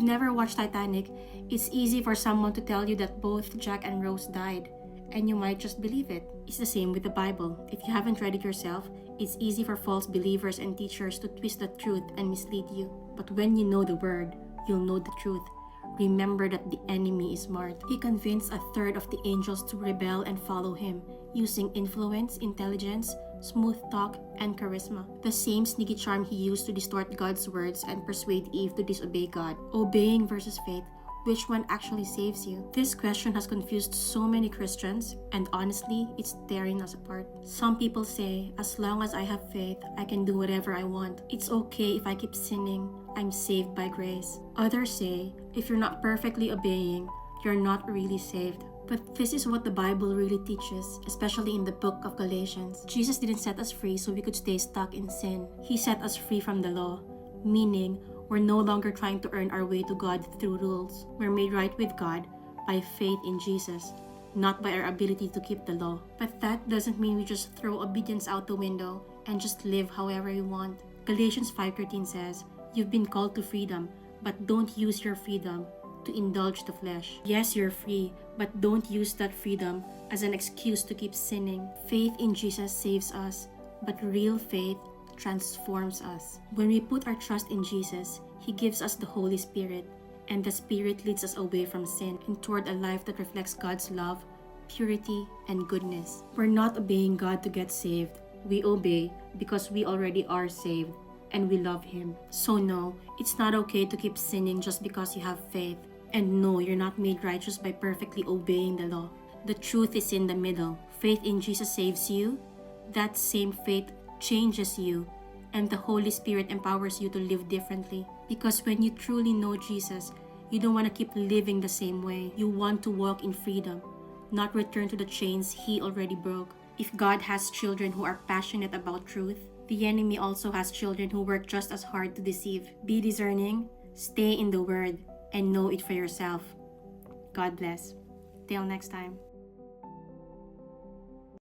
you've never watched Titanic, it's easy for someone to tell you that both Jack and Rose died, and you might just believe it. It's the same with the Bible. If you haven't read it yourself, it's easy for false believers and teachers to twist the truth and mislead you. But when you know the word, you'll know the truth. Remember that the enemy is smart. He convinced a third of the angels to rebel and follow him, using influence, intelligence, smooth talk, and charisma. The same sneaky charm he used to distort God's words and persuade Eve to disobey God. Obeying versus faith. Which one actually saves you? This question has confused so many Christians, and honestly, it's tearing us apart. Some people say, as long as I have faith, I can do whatever I want. It's okay if I keep sinning. I'm saved by grace. Others say, if you're not perfectly obeying, you're not really saved. But this is what the Bible really teaches, especially in the book of Galatians. Jesus didn't set us free so we could stay stuck in sin. He set us free from the law, meaning we're no longer trying to earn our way to God through rules. We're made right with God by faith in Jesus, not by our ability to keep the law. But that doesn't mean we just throw obedience out the window and just live however we want. Galatians 5:13 says, "You've been called to freedom, but don't use your freedom to indulge the flesh." Yes, you're free, but don't use that freedom as an excuse to keep sinning. Faith in Jesus saves us, but real faith transforms us. When we put our trust in Jesus, He gives us the Holy Spirit, and the Spirit leads us away from sin and toward a life that reflects God's love, purity, and goodness. We're not obeying God to get saved. We obey because we already are saved and we love Him. So no, it's not okay to keep sinning just because you have faith. And no, you're not made righteous by perfectly obeying the law. The truth is in the middle. Faith in Jesus saves you. That same faith changes you, and the Holy Spirit empowers you to live differently. Because when you truly know Jesus, you don't want to keep living the same way. You want to walk in freedom, not return to the chains He already broke. If God has children who are passionate about truth, the enemy also has children who work just as hard to deceive. Be discerning, stay in the Word, and know it for yourself. God bless. Till next time.